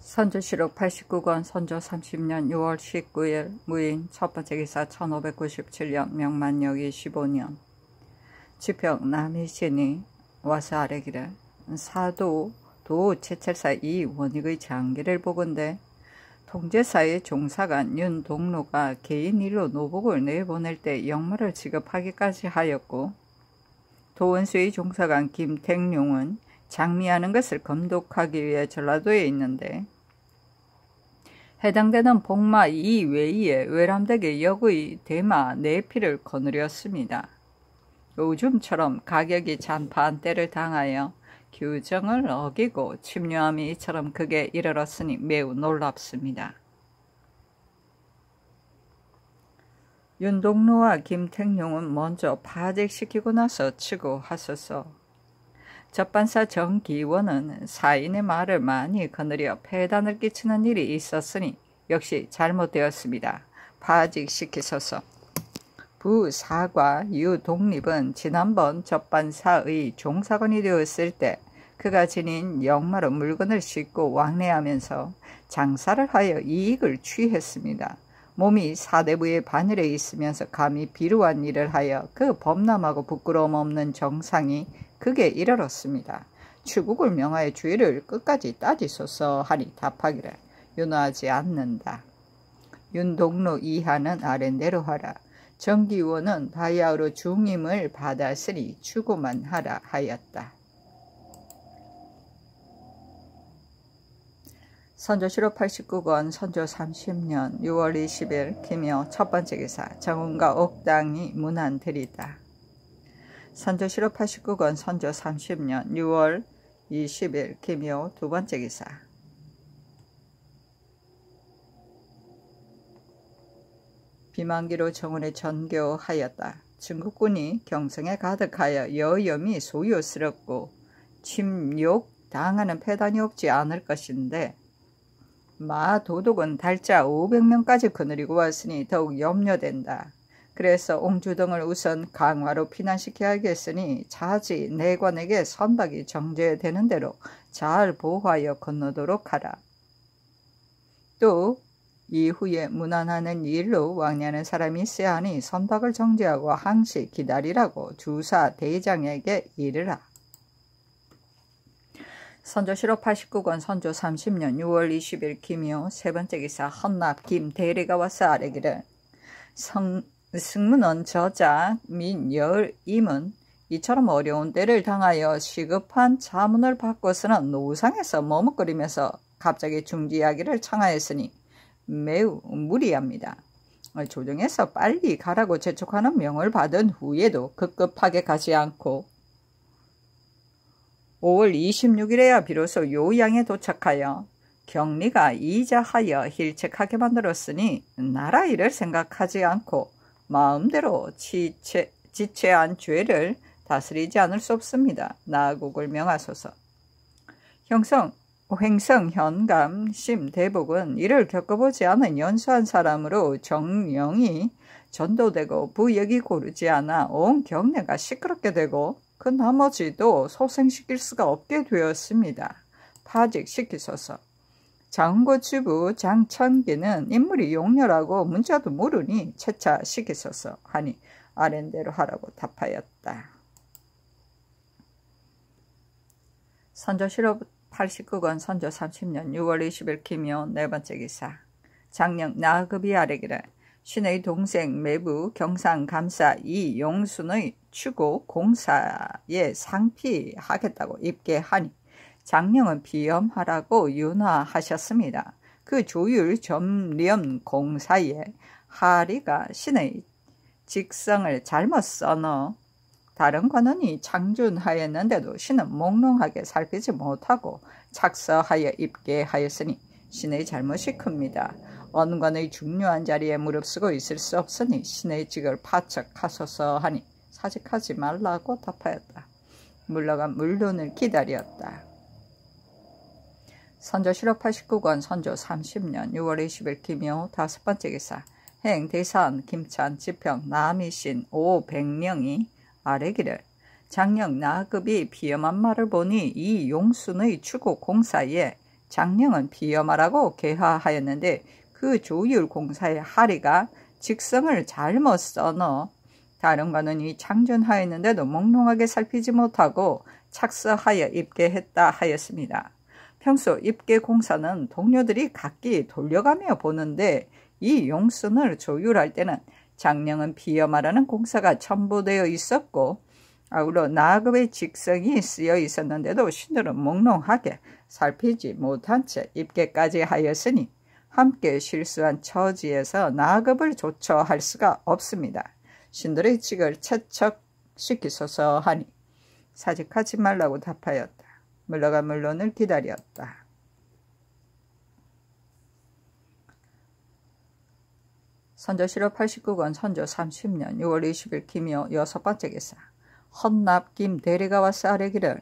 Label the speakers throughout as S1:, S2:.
S1: 선조실록 89권 선조 30년 6월 19일 무인 첫번째 기사 1597년 명만역 25년 지평 남희신이 와서 아뢰기를 사도 도제철사 이 원익의 장기를 보건대 통제사의 종사관 윤동로가 개인 일로 노복을 내보낼 때 역마를 지급하기까지 하였고 도원수의 종사관 김택룡은 장미하는 것을 검독하기 위해 전라도에 있는데 해당되는 복마 이외에 외람되게 역의 대마 4피를 거느렸습니다. 요즘처럼 가격이 잔파한 때를 당하여 규정을 어기고 침략함이 이처럼 극에 이르렀으니 매우 놀랍습니다. 윤동로와 김택룡은 먼저 파직시키고 나서 치고 하소서. 접반사 정기원은 사인의 말을 많이 거느려 폐단을 끼치는 일이 있었으니 역시 잘못되었습니다. 파직시키소서. 부사과 유독립은 지난번 접반사의 종사관이 되었을 때 그가 지닌 역마로 물건을 싣고 왕래하면서 장사를 하여 이익을 취했습니다. 몸이 사대부의 반열에 있으면서 감히 비루한 일을 하여 그 범람하고 부끄러움 없는 정상이 극에 이르렀습니다. 추국을 명하여 주의를 끝까지 따지소서 하니 답하기를 윤호하지 않는다. 윤동로 이하는 아랜대로 하라. 정기원은 바야흐로 중임을 받았으니 추구만 하라 하였다. 선조실록 89권 선조 30년 6월 20일 김여 첫번째 기사 정운과 옥당이 문안들이다. 선조실록 89권 선조 30년 6월 20일 김여 두번째 기사 비만기로 정원에 전교하였다. 중국군이 경성에 가득하여 여염이 소요스럽고 침욕당하는 패단이 없지 않을 것인데 마도독은 달자 500명까지 거느리고 왔으니 더욱 염려된다. 그래서 옹주등을 우선 강화로 피난시켜야겠으니 차지 내관에게 선박이 정제되는 대로 잘 보호하여 건너도록 하라. 또 이후에 문안하는 일로 왕래하는 사람이 있어야 하니 선박을 정제하고 항시 기다리라고 주사 대장에게 이르라. 선조실록 89권 선조 30년 6월 20일 김여 세번째 기사 헌납 김대리가 와서 아뢰기를 승문원 저자 민 열임은 이처럼 어려운 때를 당하여 시급한 자문을 받고서는 노상에서 머뭇거리면서 갑자기 중지하기를 청하였으니 매우 무리합니다. 조정에서 빨리 가라고 재촉하는 명을 받은 후에도 급급하게 가지 않고 5월 26일에야 비로소 요양에 도착하여 격리가 이자하여 힐책하게 만들었으니 나라 일을 생각하지 않고 마음대로 지체한 죄를 다스리지 않을 수 없습니다. 나국을 명하소서. 횡성, 현감, 심, 대복은 이를 겪어보지 않은 연수한 사람으로 정령이 전도되고 부역이 고르지 않아 온 경내가 시끄럽게 되고 그 나머지도 소생시킬 수가 없게 되었습니다. 파직시키소서. 장고주부 장천기는 인물이 용렬하고 문자도 모르니 채차시키소서 하니 아랜대로 하라고 답하였다. 선조실록 89권 선조 30년 6월 20일 김여 네번째 기사 장령 나급이 아뢰기를 신의 동생 매부 경상감사 이용순의 추고 공사에 상피하겠다고 입계하니 장령은 비염하라고 윤화하셨습니다. 그 조율 점령 공사에 하리가 신의 직성을 잘못 써넣어 다른 관원이 창준하였는데도 신은 몽롱하게 살피지 못하고 착서하여 입계하였으니 신의 잘못이 큽니다. 언관의 중요한 자리에 무릅쓰고 있을 수 없으니 신의 직을 파척하소서 하니 사직하지 말라고 답하였다. 물러가 물론을 기다렸다. 선조실록 89권 선조 30년 6월 20일 김여 다섯번째 기사 행 대산 김찬 지평 남이신 500명이 아뢰기를 장령 나급이 비염한 말을 보니 이 용순의 추고 공사에 장령은 비염하라고 개하하였는데 그 조율 공사의 하리가 직성을 잘못 써넣어 다른 관원이 장전하였는데도 몽롱하게 살피지 못하고 착서하여 입게 했다 하였습니다. 평소 입게 공사는 동료들이 각기 돌려가며 보는데 이 용순을 조율할 때는 장령은 비염하라는 공사가 첨부되어 있었고 아울러 나급의 직성이 쓰여 있었는데도 신들은 몽롱하게 살피지 못한 채 입게까지 하였으니 함께 실수한 처지에서 나급을 조처할 수가 없습니다. 신들의 직을 채척시키소서 하니 사직하지 말라고 답하였다. 물러가 물론을 기다렸다. 선조실록 89권 선조 30년 6월 20일 김효 6번째 기사. 헌납김 대리가 와서 아뢰기를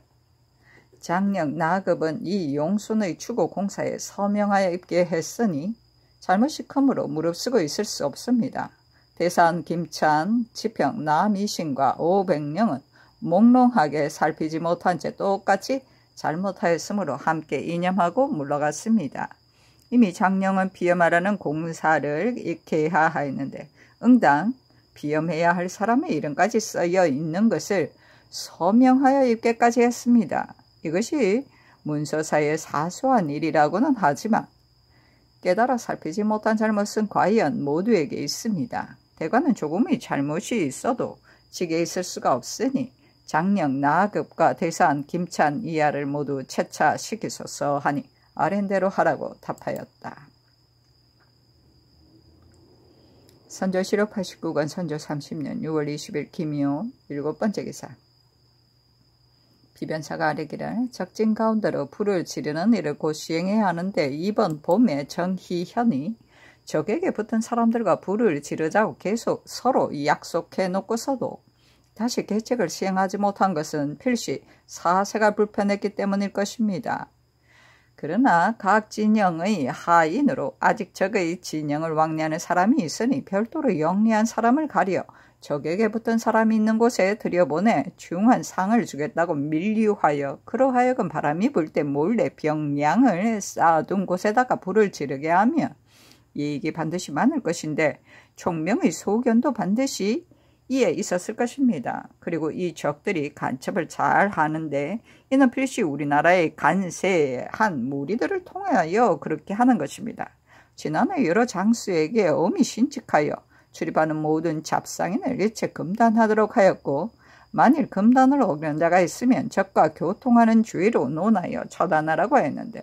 S1: 장령 나급은 이 용순의 추고 공사에 서명하여 입게 했으니 잘못이 크므로 무릅쓰고 있을 수 없습니다. 대산 김찬, 지평 남이신과 오백령은 몽롱하게 살피지 못한 채 똑같이 잘못하였으므로 함께 이념하고 물러갔습니다. 이미 장령은 비염하라는 공사를 익혀하였는데 응당 비염해야 할 사람의 이름까지 쓰여 있는 것을 서명하여 입게까지 했습니다. 이것이 문서사의 사소한 일이라고는 하지만 깨달아 살피지 못한 잘못은 과연 모두에게 있습니다. 대관은 조금의 잘못이 있어도 직에 있을 수가 없으니 장령 나급과 대산 김찬 이하를 모두 채차시키소서 하니 아랜대로 하라고 답하였다. 선조실록 89권 선조 30년 6월 20일 김효 7번째 기사. 비변사가 아뢰기를 적진 가운데로 불을 지르는 일을 곧 시행해야 하는데 이번 봄에 정희현이 적에게 붙은 사람들과 불을 지르자고 계속 서로 약속해 놓고서도 다시 계책을 시행하지 못한 것은 필시 사세가 불편했기 때문일 것입니다. 그러나 각 진영의 하인으로 아직 적의 진영을 왕래하는 사람이 있으니 별도로 영리한 사람을 가려 적에게 붙은 사람이 있는 곳에 들여보내 중한 상을 주겠다고 밀류하여 그러하여금 바람이 불 때 몰래 병량을 쌓아둔 곳에다가 불을 지르게 하면 이익이 반드시 많을 것인데 총명의 소견도 반드시 이에 있었을 것입니다. 그리고 이 적들이 간첩을 잘 하는데 이는 필시 우리나라의 간세한 무리들을 통하여 그렇게 하는 것입니다. 지난해 여러 장수에게 엄히 신칙하여 출입하는 모든 잡상인을 일체 금단하도록 하였고 만일 금단을 어기는 자가 있으면 적과 교통하는 주의로 논하여 처단하라고 하였는데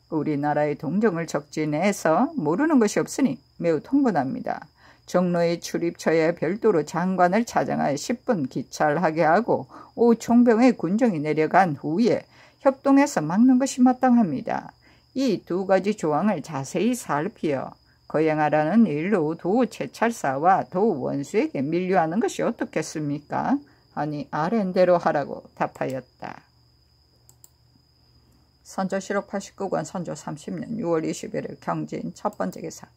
S1: 우리나라의 동정을 적진해서 모르는 것이 없으니 매우 통분합니다. 정로의 출입처에 별도로 장관을 차정하여 10분 기찰하게 하고 오후 총병의 군정이 내려간 후에 협동해서 막는 것이 마땅합니다. 이 두 가지 조항을 자세히 살피어 거행하라는 일로 도 채찰사와 도 원수에게 밀류하는 것이 어떻겠습니까? 하니 아랜대로 하라고 답하였다. 선조실록 89권 선조 30년 6월 21일 경진 첫 번째 기사.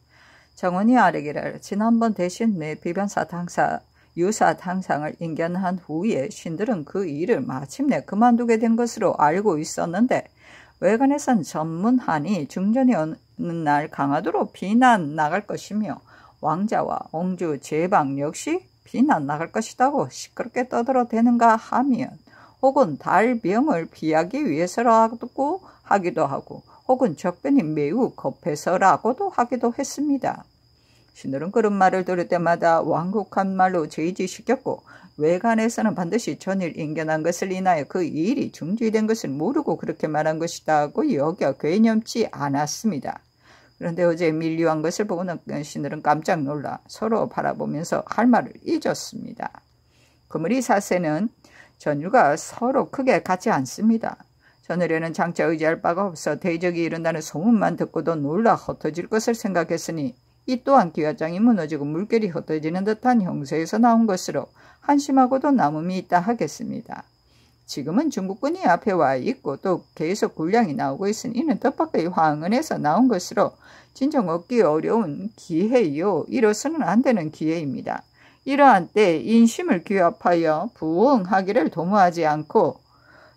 S1: 정원이 아뢰기를 지난번 대신 내 비변사 당사 유사 당상을 인견한 후에 신들은 그 일을 마침내 그만두게 된 것으로 알고 있었는데 외관에선 전문하니 중전이 어느 날 강화도로 비난 나갈 것이며 왕자와 옹주 제방 역시 비난 나갈 것이라고 시끄럽게 떠들어대는가 하면 혹은 달병을 피하기 위해서라고 하기도 하고 혹은 적변이 매우 급해서라고도 하기도 했습니다. 신들은 그런 말을 들을 때마다 완곡한 말로 제지시켰고 외관에서는 반드시 전일 인견한 것을 인하여 그 일이 중지된 것을 모르고 그렇게 말한 것이라고 여겨 괴념치 않았습니다. 그런데 어제 밀류한 것을 보고는 신들은 깜짝 놀라 서로 바라보면서 할 말을 잊었습니다. 그물이 사세는 전율과 서로 크게 같지 않습니다. 전율에는 장차 의지할 바가 없어 대적이 이른다는 소문만 듣고도 놀라 흩어질 것을 생각했으니 이 또한 기와장이 무너지고 물결이 흩어지는 듯한 형세에서 나온 것으로 한심하고도 남음이 있다 하겠습니다. 지금은 중국군이 앞에 와 있고 또 계속 군량이 나오고 있으니 이는 뜻밖의 황은에서 나온 것으로 진정 얻기 어려운 기회요. 이로서는 안 되는 기회입니다. 이러한 때 인심을 규합하여 부응하기를 도모하지 않고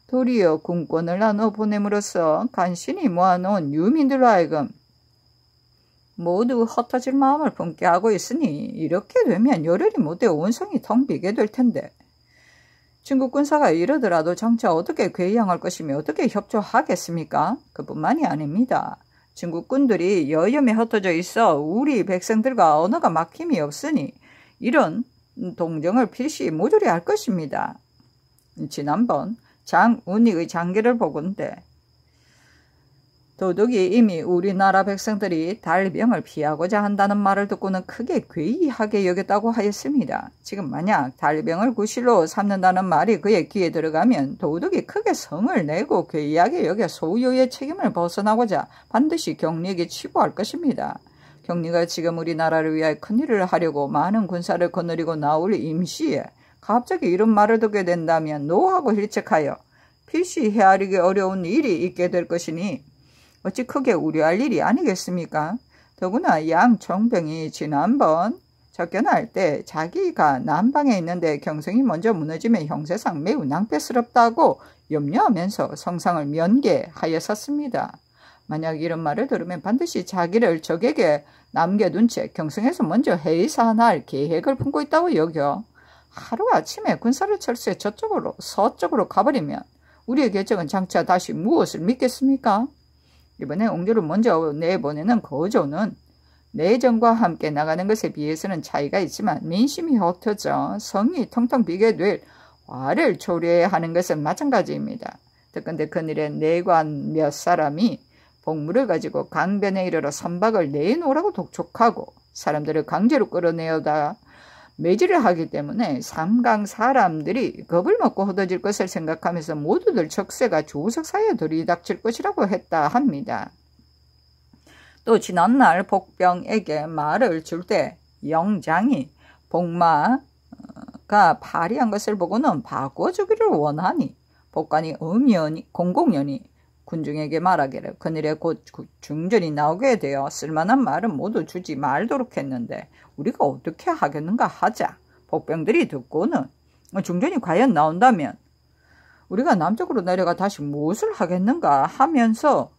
S1: 도리어 군권을 나눠 보냄으로써 간신히 모아놓은 유민들로 하여금 모두 흩어질 마음을 품게 하고 있으니 이렇게 되면 열흘이 못돼 온성이 텅 비게 될 텐데 중국 군사가 이러더라도 장차 어떻게 궤양할 것이며 어떻게 협조하겠습니까? 그뿐만이 아닙니다. 중국 군들이 여염에 흩어져 있어 우리 백성들과 언어가 막힘이 없으니 이런 동정을 필시 모조리 할 것입니다. 지난번 장운익의 장계를 보건대 도둑이 이미 우리나라 백성들이 달병을 피하고자 한다는 말을 듣고는 크게 괴이하게 여겼다고 하였습니다. 지금 만약 달병을 구실로 삼는다는 말이 그의 귀에 들어가면 도둑이 크게 성을 내고 괴이하게 여겨 소유의 책임을 벗어나고자 반드시 경리에게 치부할 것입니다. 경리가 지금 우리나라를 위하여 큰일을 하려고 많은 군사를 거느리고 나올 임시에 갑자기 이런 말을 듣게 된다면 노하고 일책하여 필시 헤아리기 어려운 일이 있게 될 것이니 어찌 크게 우려할 일이 아니겠습니까? 더구나 양 총병이 지난번 접견할 때 자기가 남방에 있는데 경성이 먼저 무너지면 형세상 매우 낭패스럽다고 염려하면서 성상을 면계하였었습니다. 만약 이런 말을 들으면 반드시 자기를 적에게 남겨둔 채 경성에서 먼저 해이사할 계획을 품고 있다고 여겨 하루아침에 군사를 철수해 저쪽으로 서쪽으로 가버리면 우리의 결정은 장차 다시 무엇을 믿겠습니까? 이번에 옹조를 먼저 내보내는 거조는 내정과 함께 나가는 것에 비해서는 차이가 있지만 민심이 흩어져 성이 텅텅 비게 될 화를 초래해야 하는 것은 마찬가지입니다. 특근데 그늘에 내관 몇 사람이 복무를 가지고 강변에 이르러 선박을 내놓으라고 독촉하고 사람들을 강제로 끌어내어다 매질을 하기 때문에 삼강 사람들이 겁을 먹고 흩어질 것을 생각하면서 모두들 척세가 조석 사이에 들이닥칠 것이라고 했다 합니다. 또 지난날 복병에게 말을 줄 때 영장이 복마가 발휘한 것을 보고는 바꿔주기를 원하니 복관이 공공연히 군중에게 말하기를 그늘에 곧 중전이 나오게 되어 쓸만한 말은 모두 주지 말도록 했는데 우리가 어떻게 하겠는가 하자. 복병들이 듣고는 중전이 과연 나온다면 우리가 남쪽으로 내려가 다시 무엇을 하겠는가 하면서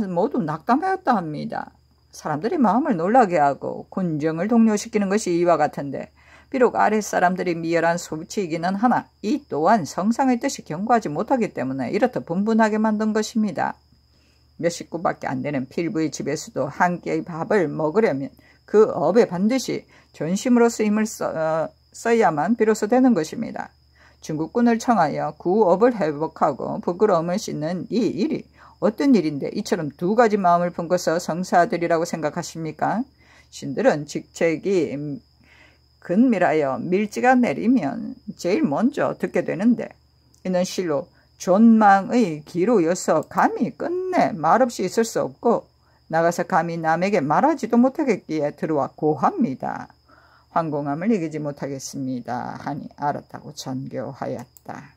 S1: 모두 낙담하였다 합니다. 사람들이 마음을 놀라게 하고 군정을 동요시키는 것이 이와 같은데 비록 아랫사람들이 미열한 소치이기는 하나 이 또한 성상의 뜻이 견고하지 못하기 때문에 이렇듯 분분하게 만든 것입니다. 몇 식구밖에 안 되는 필부의 집에서도 한 끼의 밥을 먹으려면 그 업에 반드시 전심으로서 힘을 써야만 비로소 되는 것입니다. 중국군을 청하여 구업을 회복하고 부끄러움을 씻는 이 일이 어떤 일인데 이처럼 두 가지 마음을 품고서 성사하리라고 생각하십니까? 신들은 직책이 근밀하여 밀지가 내리면 제일 먼저 듣게 되는데 이는 실로 존망의 기로여서 감히 끝내 말없이 있을 수 없고 나가서 감히 남에게 말하지도 못하겠기에 들어와 고합니다. 황공함을 이기지 못하겠습니다 하니 알았다고 전교하였다.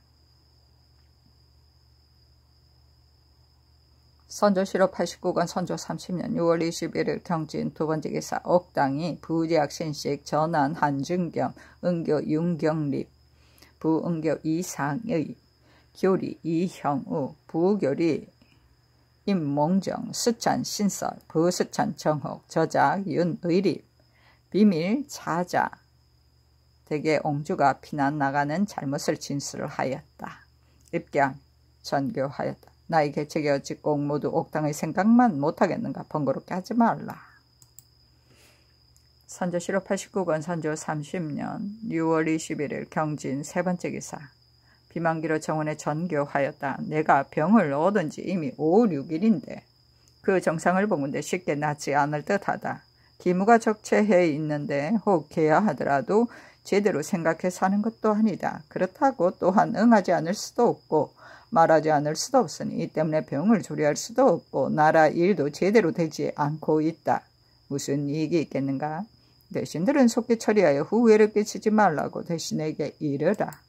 S1: 선조실록 89권 선조 30년 6월 21일 경진 두번째 기사 옥당이 부제학 신식 전한 한준겸 은교 윤경립 부은교 이상의 교리 이형우 부교리 임몽정 수찬 신설 부수찬 정혹 저작 윤의립 비밀 자자 대개 옹주가 피난 나가는 잘못을 진술을 하였다. 입경 전교하였다. 나의 계책이 어찌 꼭 모두 옥당의 생각만 못하겠는가. 번거롭게 하지 말라. 선조실록 89권 선조 30년 6월 21일 경진 세 번째 기사 비만기로 정원에 전교하였다. 내가 병을 얻은 지 이미 5, 6일인데 그 정상을 보건대 쉽게 낫지 않을 듯하다. 기무가 적체해 있는데 혹 개야 하더라도 제대로 생각해 사는 것도 아니다. 그렇다고 또한 응하지 않을 수도 없고 말하지 않을 수도 없으니 이 때문에 병을 조리할 수도 없고 나라 일도 제대로 되지 않고 있다. 무슨 이익이 있겠는가? 대신들은 속히 처리하여 후회를 끼치지 말라고 대신에게 이르라.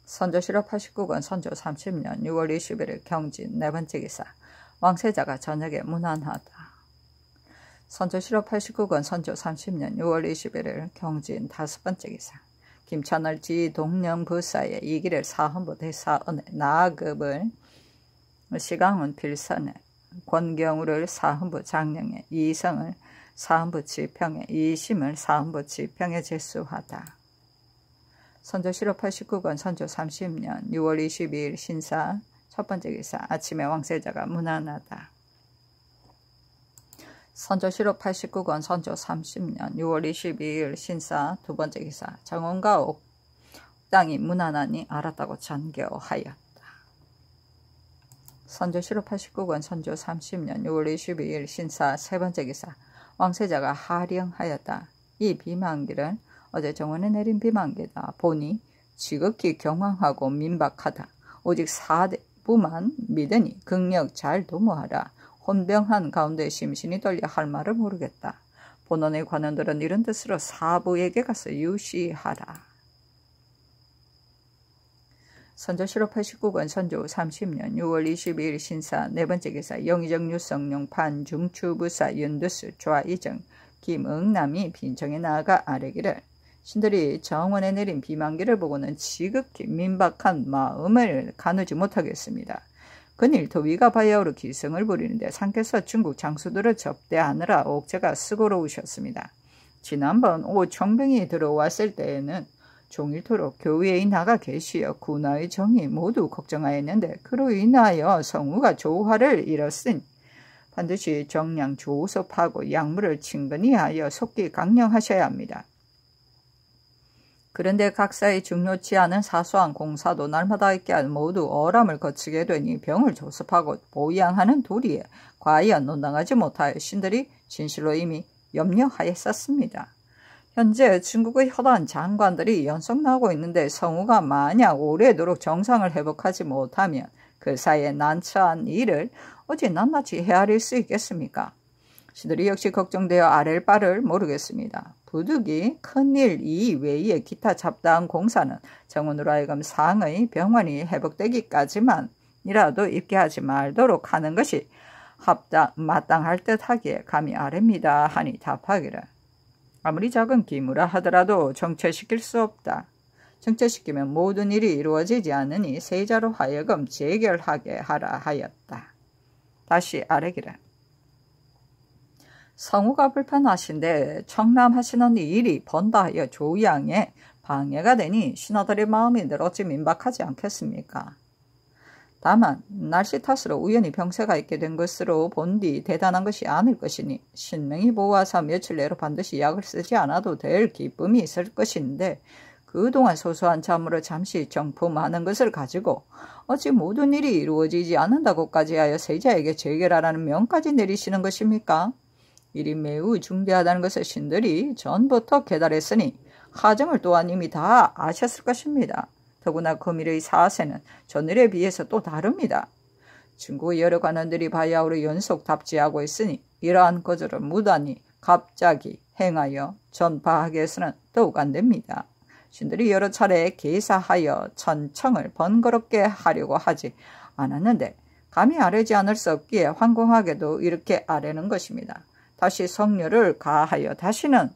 S1: 선조실록 89권 선조 30년 6월 21일 경진 네 번째 기사 왕세자가 저녁에 문안하다. 선조실록 89권 선조 30년 6월 21일 경진 다섯 번째 기사 김찬을지 동령부사에 이기를 사헌부 대사은에 나급을 시강은 필선에 권경우를 사헌부 장령에 이성을 사헌부 지평에 이심을 사헌부 지평에 제수하다. 선조 실호 89권 선조 30년 6월 22일 신사 첫 번째 기사 아침에 왕세자가 문안하다. 선조 실호 89권 선조 30년 6월 22일 신사 두 번째 기사 정원과 옥당이 문안하니 알았다고 전교하였다. 선조 실호 89권 선조 30년 6월 22일 신사 세 번째 기사 왕세자가 하령하였다. 이 비만기는 어제 정원에 내린 비만기다. 보니 지극히 경황하고 민박하다. 오직 4대부만 믿으니 극력 잘 도모하라. 혼병한 가운데 심신이 떨려 할 말을 모르겠다. 본원의 관원들은 이런 뜻으로 사부에게 가서 유시하라. 선조 실호 89권 선조 30년 6월 22일 신사 네 번째 기사 영의정 유성룡 판중추부사 윤두수 좌이정 김응남이 빈청에 나아가 아뢰기를 신들이 정원에 내린 비만기를 보고는 지극히 민박한 마음을 가누지 못하겠습니다. 근일 더위가 바야흐로 기승을 부리는데 상께서 중국 장수들을 접대하느라 옥체가 수고로우셨습니다. 지난번 오청병이 들어왔을 때에는 종일토록 교외에 나가 계시어 군하의 정이 모두 걱정하였는데 그로 인하여 성우가 조화를 잃었으니 반드시 정량 조섭하고 약물을 친근히 하여 속기 강령하셔야 합니다. 그런데 각사의 중요치 않은 사소한 공사도 날마다 있게 모두 어람을 거치게 되니 병을 조습하고 보양하는 도리에 과연 논당하지 못하여 신들이 진실로 이미 염려하였었습니다. 현재 중국의 허다한 장관들이 연속나고 있는데 성우가 만약 오래도록 정상을 회복하지 못하면 그 사이에 난처한 일을 어찌 낱낱이 헤아릴 수 있겠습니까? 신들이 역시 걱정되어 아랠 바를 모르겠습니다. 부득이 큰일 이외에 기타 잡다한 공사는 정원으로 하여금 상의 병환이 회복되기까지만이라도 입게 하지 말도록 하는 것이 마땅할 듯하기에 감히 아뢰입니다 하니 답하기를 아무리 작은 기무라 하더라도 정체시킬 수 없다. 정체시키면 모든 일이 이루어지지 않으니 세자로 하여금 재결하게 하라 하였다. 다시 아뢰기를 성우가 불편하신데 청람하시는 일이 번다 하여 조양에 방해가 되니 신하들의 마음이 늘 어찌 민박하지 않겠습니까? 다만 날씨 탓으로 우연히 병세가 있게 된 것으로 본디 대단한 것이 아닐 것이니 신명이 보호하사 며칠 내로 반드시 약을 쓰지 않아도 될 기쁨이 있을 것인데 그동안 소소한 잠으로 잠시 정품하는 것을 가지고 어찌 모든 일이 이루어지지 않는다고까지 하여 세자에게 재결하라는 명까지 내리시는 것입니까? 일이 매우 중대하다는 것을 신들이 전부터 깨달았으니 하정을 또한 이미 다 아셨을 것입니다. 더구나 금일의 사세는 전일에 비해서 또 다릅니다. 중국의 여러 관원들이 바야흐로 연속 답지하고 있으니 이러한 거절을 무단히 갑자기 행하여 전파하게 해서는 더욱 안 됩니다. 신들이 여러 차례 계사하여 천청을 번거롭게 하려고 하지 않았는데 감히 아뢰지 않을 수 없기에 황공하게도 이렇게 아뢰는 것입니다. 다시 성료를 가하여 다시는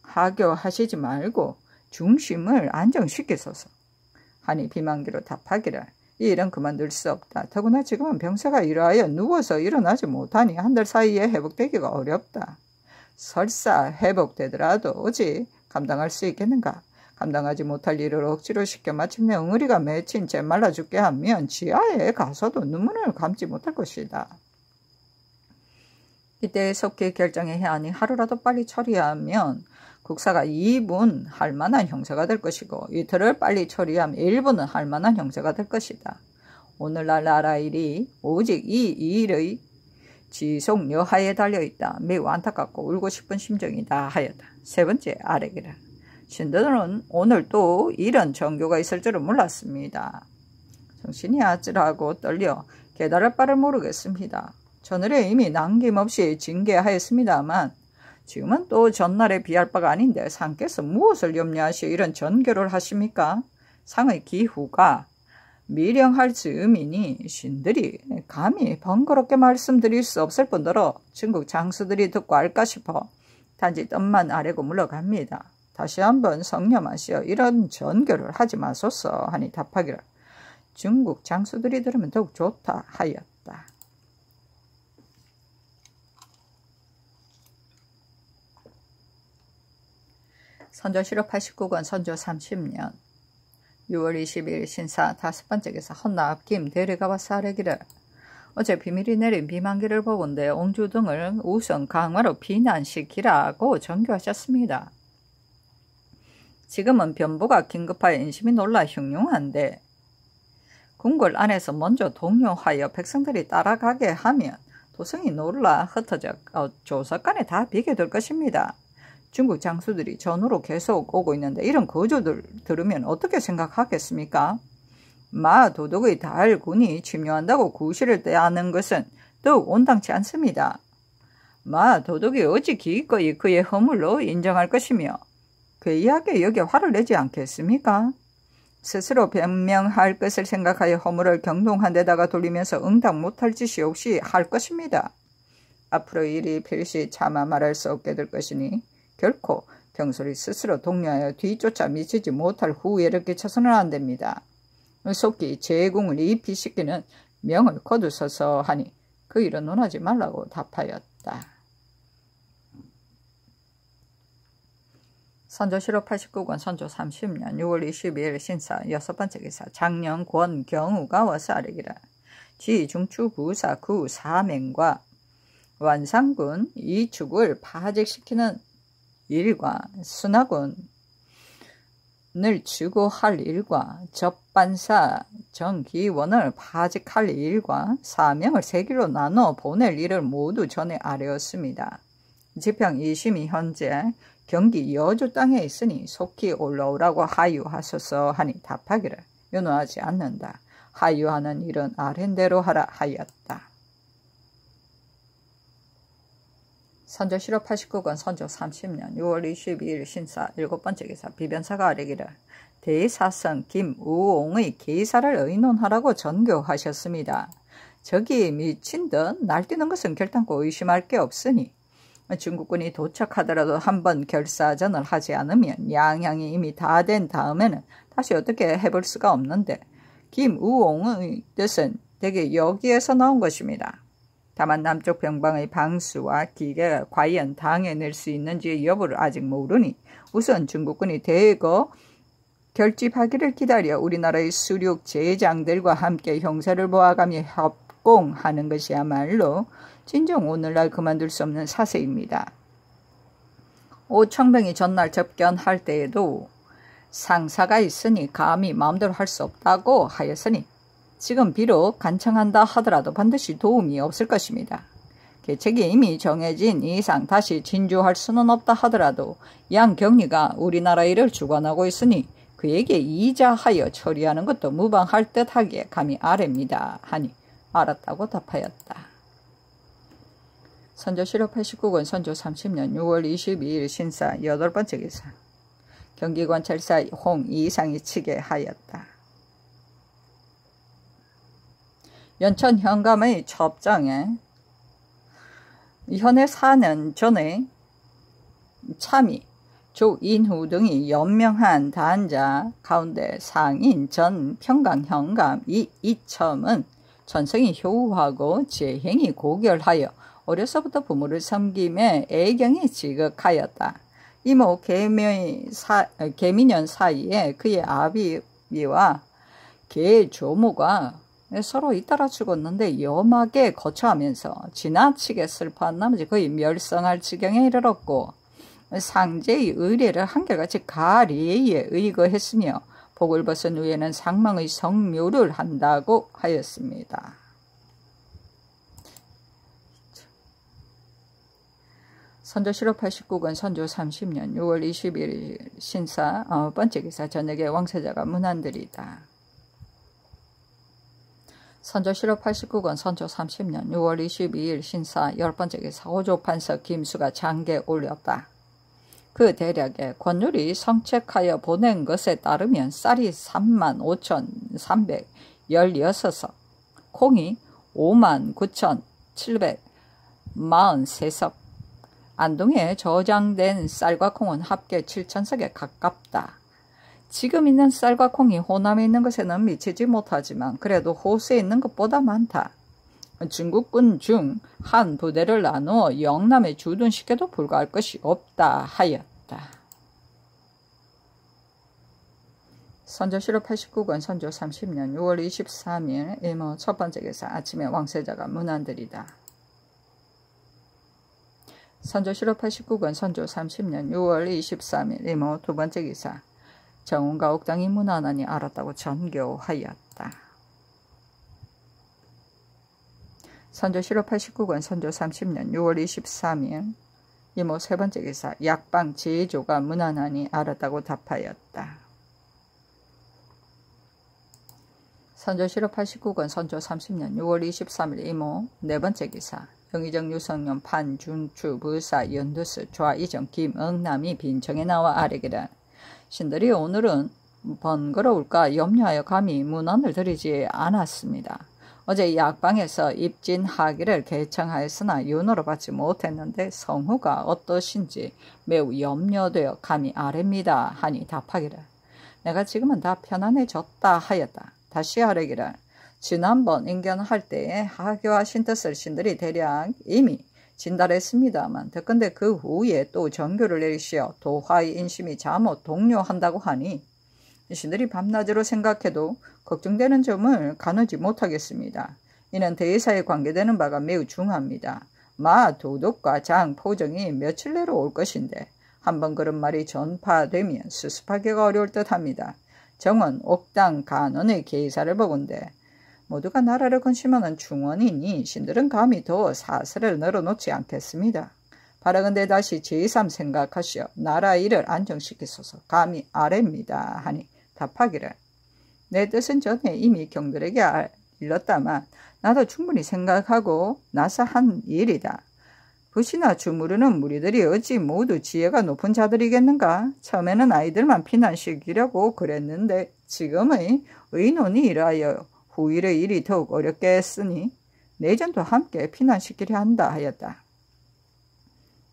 S1: 하교하시지 말고 중심을 안정시키소서 하니 비만기로 답하기를 이 일은 그만둘 수 없다. 더구나 지금은 병세가 이러하여 누워서 일어나지 못하니 한 달 사이에 회복되기가 어렵다. 설사 회복되더라도 어찌 감당할 수 있겠는가? 감당하지 못할 일을 억지로 시켜 마침내 엉어리가 맺힌 채 말라 죽게 하면 지하에 가서도 눈물을 감지 못할 것이다. 이때 속히 결정해야 하니 하루라도 빨리 처리하면 국사가 2분 할 만한 형사가 될 것이고 이틀을 빨리 처리하면 1분은 할 만한 형사가 될 것이다. 오늘날 나라 일이 오직 이 일의 지속 여하에 달려있다. 매우 안타깝고 울고 싶은 심정이다 하였다. 세 번째 아뢰기를 신들은 오늘 또 이런 정교가 있을 줄은 몰랐습니다. 정신이 아찔하고 떨려 깨달을 바를 모르겠습니다. 전일에 이미 남김없이 징계하였습니다만 지금은 또 전날에 비할 바가 아닌데 상께서 무엇을 염려하시어 이런 전교를 하십니까? 상의 기후가 미령할 즈음이니 신들이 감히 번거롭게 말씀드릴 수 없을 뿐더러 중국 장수들이 듣고 알까 싶어 단지 뜻만 아래고 물러갑니다. 다시 한번 성념하시어 이런 전교를 하지 마소서 하니 답하기를 중국 장수들이 들으면 더욱 좋다 하였다. 선조실록 89권 선조 30년 6월 22일 신사 5번째 기사 헌납 김 대리가 와서 아뢰기를 어제 비밀이 내린 비만기를 보건대 옹주 등을 우선 강화로 비난시키라고 전교하셨습니다. 지금은 변보가 긴급하여 인심이 놀라 흉흉한데 궁궐 안에서 먼저 동요하여 백성들이 따라가게 하면 도성이 놀라 흩어져 조석간에 다 비게 될 것입니다. 중국 장수들이 전후로 계속 오고 있는데 이런 거조들 들으면 어떻게 생각하겠습니까? 마 도덕의 달군이 침뇨한다고 구실을 떼하는 것은 더욱 온당치 않습니다. 마 도덕이 어찌 기꺼이 그의 허물로 인정할 것이며 괴이하게 여기에 화를 내지 않겠습니까? 스스로 변명할 것을 생각하여 허물을 경동한 데다가 돌리면서 응당 못할 짓이 없이 할 것입니다. 앞으로 일이 필시 차마 말할 수 없게 될 것이니 결코 병솔이 스스로 독려하여 뒤쫓아 미치지 못할 후회를 끼쳐서는 안 됩니다. 속히 제궁을 입히시키는 명을 거두서서 하니 그 일은 논하지 말라고 답하였다. 선조실록 89권 선조 30년 6월 22일 신사 6번째 기사 장령 권경우가 와서 아뢰기를 지중추부사 구 사맹과 완상군 이축을 파직시키는 일과 순하군을 추구할 일과 접반사 정기원을 파직할 일과 사명을 세 길로 나눠 보낼 일을 모두 전에 아뢰었습니다. 지평 이심이 현재 경기 여주 땅에 있으니 속히 올라오라고 하유하소서 하니 답하기를 윤호하지 않는다. 하유하는 일은 아랜대로 하라 하였다. 선조실록 89권 선조 30년 6월 22일 신사 7번째 기사 비변사가 아뢰기를 대사성 김우옹의 계사를 의논하라고 전교하셨습니다. 적이 미친 듯 날뛰는 것은 결단코 의심할 게 없으니 중국군이 도착하더라도 한번 결사전을 하지 않으면 양양이 이미 다 된 다음에는 다시 어떻게 해볼 수가 없는데 김우옹의 뜻은 대개 여기에서 나온 것입니다. 다만 남쪽 병방의 방수와 기계가 과연 당해낼 수 있는지 여부를 아직 모르니 우선 중국군이 대거 결집하기를 기다려 우리나라의 수륙 제장들과 함께 형세를 보아가며 협공하는 것이야말로 진정 오늘날 그만둘 수 없는 사세입니다. 오청병이 전날 접견할 때에도 상사가 있으니 감히 마음대로 할 수 없다고 하였으니 지금 비록 간청한다 하더라도 반드시 도움이 없을 것입니다. 계책이 이미 정해진 이상 다시 진주할 수는 없다 하더라도 양 경리가 우리나라 일을 주관하고 있으니 그에게 이자하여 처리하는 것도 무방할 듯하기에 감히 아뢰입니다. 하니 알았다고 답하였다. 선조실록 89권 선조 30년 6월 22일 신사 8번째 기사 경기관찰사 홍이상이 치게 하였다. 연천 현감의 첩장에 현해 4년 전에 참이 조인후 등이 연명한 단자 가운데 상인 전 평강 현감 이첨은 전성이 효우하고 재행이 고결하여 어려서부터 부모를 섬김에 애경이 지극하였다. 이모 개미년 사이에 그의 아비와 개 조모가 서로 잇따라 죽었는데 염하게 거처하면서 지나치게 슬퍼한 나머지 거의 멸성할 지경에 이르렀고 상제의 의례를 한결같이 가리에 의거했으며 복을 벗은 후에는 상망의 성묘를 한다고 하였습니다. 선조실록 89권 선조 30년 6월 20일 신사 번째 기사 저녁에 왕세자가 문안드리다. 선조실록 89권 선조 30년 6월 22일 신사 10번째 기사 호조판서 김수가 장계에 올렸다. 그 대략에 권율이 성책하여 보낸 것에 따르면 쌀이 35,316석, 콩이 59,743석, 안동에 저장된 쌀과 콩은 합계 7,000석에 가깝다. 지금 있는 쌀과 콩이 호남에 있는 것에는 미치지 못하지만 그래도 호수에 있는 것보다 많다. 중국군 중 한 부대를 나누어 영남에 주둔시켜도 불과할 것이 없다 하였다. 선조실록 89권 선조 30년 6월 23일 일모 첫 번째 기사. 아침에 왕세자가 문안드리다. 선조실록 89권 선조 30년 6월 23일 일모 두 번째 기사. 정운과 옥당이 문안하니 알았다고 전교하였다. 선조실록 89권 선조 30년 6월 23일 일모 세 번째 기사. 약방 제조가 문안하니 알았다고 답하였다. 선조실록 89권 선조 30년 6월 23일 이모 네 번째 기사. 영의정 유성룡 판준추 부사 연두스 좌이정 김응남이 빈청에 나와 아뢰기를 신들이 오늘은 번거로울까 염려하여 감히 문안을 드리지 않았습니다. 어제 약방에서 입진하기를 개청하였으나 윤호로 받지 못했는데 성후가 어떠신지 매우 염려되어 감히 아뢰입니다 하니 답하기를 내가 지금은 다 편안해졌다 하였다. 다시 아뢰기를 지난번 인견할 때에 하교하신 뜻을 신들이 대략 이미 진달했습니다만 더군데 그 후에 또 정교를 내리시어 도화의 인심이 잠옷 동료한다고 하니 신들이 밤낮으로 생각해도 걱정되는 점을 가누지 못하겠습니다. 이는 대사에 관계되는 바가 매우 중합니다. 마 도덕과 장 포정이 며칠 내로 올 것인데 한번 그런 말이 전파되면 수습하기가 어려울 듯합니다. 정원, 옥당, 간원의 계사를 보건대 모두가 나라를 근심하는 중원이니 신들은 감히 더 사슬을 늘어놓지 않겠습니다. 바라건대 다시 제3 생각하시어 나라 일을 안정시키소서 감히 아뢰입니다 하니 답하기를 내 뜻은 전에 이미 경들에게 일렀다만 나도 충분히 생각하고 나서 한 일이다. 붓이나 주무르는 무리들이 어찌 모두 지혜가 높은 자들이겠는가? 처음에는 아이들만 피난시키려고 그랬는데 지금의 의논이 이러하여 후일의 일이 더욱 어렵게 했으니 내전도 함께 피난시키려 한다 하였다.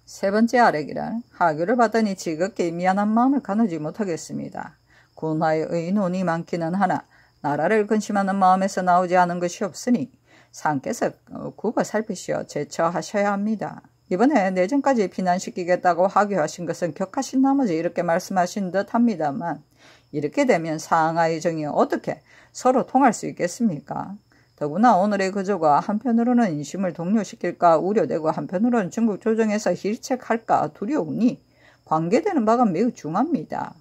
S1: 세 번째 아뢰기를 하교를 받으니 지극히 미안한 마음을 가누지 못하겠습니다. 군화의 의논이 많기는 하나 나라를 근심하는 마음에서 나오지 않은 것이 없으니 상께서 굽어 살피시어 제처하셔야 합니다. 이번에 내전까지 피난시키겠다고 하교하신 것은 격하신 나머지 이렇게 말씀하신 듯 합니다만 이렇게 되면 상하의 정이 어떻게 서로 통할 수 있겠습니까? 더구나 오늘의 거조가 한편으로는 인심을 동요시킬까 우려되고 한편으로는 중국 조정에서 힐책할까 두려우니 관계되는 바가 매우 중합니다.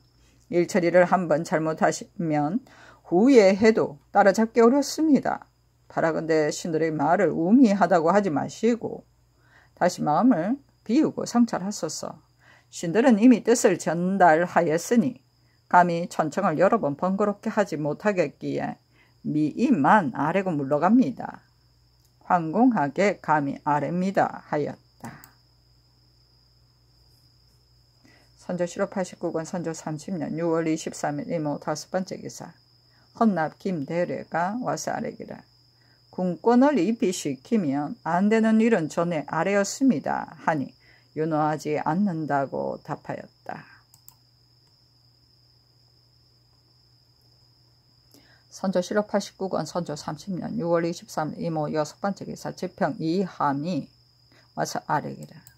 S1: 일처리를 한번 잘못하시면 후에 해도 따라잡기 어렵습니다. 바라건대 신들의 말을 우미하다고 하지 마시고 다시 마음을 비우고 성찰하소서. 신들은 이미 뜻을 전달하였으니 감히 천청을 여러 번 번거롭게 하지 못하겠기에 미임만 아래고 물러갑니다. 황공하게 감히 아뢰입니다 하였다. 선조실록 89권 선조 30년 6월 23일 이모 다섯 번째 기사. 헌납 김대례가 와서 아뢰기를 군권을 입히시키면 안 되는 일은 전에 아뢰었습니다 하니 윤호하지 않는다고 답하였다. 선조실록 89권 선조 30년 6월 23일 이모 여섯 번째 기사. 지평 이함이 와서 아뢰기를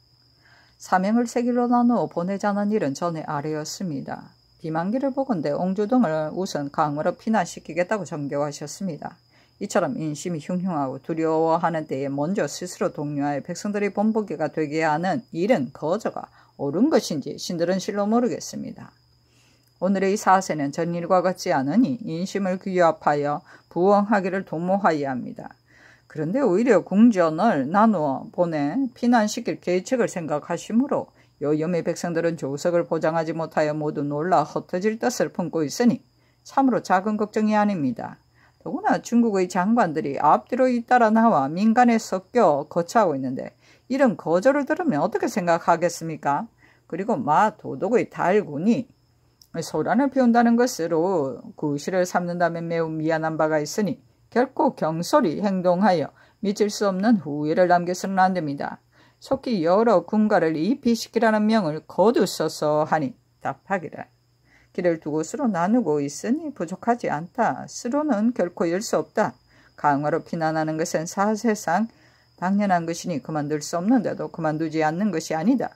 S1: 사명을 세 길로 나누어 보내자는 일은 전에 아뢰었습니다. 비만기를 보건대 옹주등을 우선 강으로 피난시키겠다고 정교하셨습니다. 이처럼 인심이 흉흉하고 두려워하는 때에 먼저 스스로 동요하여 백성들이 본보기가 되게 하는 일은 거저가 옳은 것인지 신들은 실로 모르겠습니다. 오늘의 사세는 전일과 같지 않으니 인심을 규합하여 부엉하기를 도모하여야 합니다. 그런데 오히려 궁전을 나누어 보내 피난시킬 계책을 생각하시므로 요염의 백성들은 조석을 보장하지 못하여 모두 놀라 흩어질 뜻을 품고 있으니 참으로 작은 걱정이 아닙니다. 더구나 중국의 장관들이 앞뒤로 잇따라 나와 민간에 섞여 거처하고 있는데 이런 거절을 들으면 어떻게 생각하겠습니까? 그리고 마 도덕의 달군이 소란을 피운다는 것으로 구실을 삼는다면 매우 미안한 바가 있으니 결코 경솔히 행동하여 미칠 수 없는 후회를 남겨서는 안 됩니다. 속히 여러 군가를 이피시키라는 명을 거두소서 하니 답하기를 길을 두 곳으로 나누고 있으니 부족하지 않다. 스로는 결코 열 수 없다. 강화로 피난하는 것은 사실상 당연한 것이니 그만둘 수 없는데도 그만두지 않는 것이 아니다.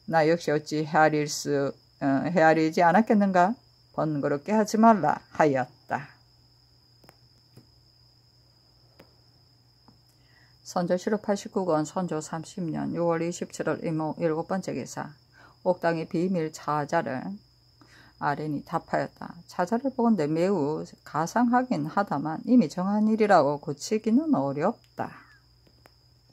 S1: 나 역시 어찌 헤아리지 않았겠는가? 번거롭게 하지 말라 하였다. 선조실록 89권 선조 30년 6월 27일 이모 7번째 기사. 옥당의 비밀 차자를 아렌이 답하였다. 차자를 보건대 매우 가상하긴 하다만 이미 정한 일이라고 고치기는 어렵다.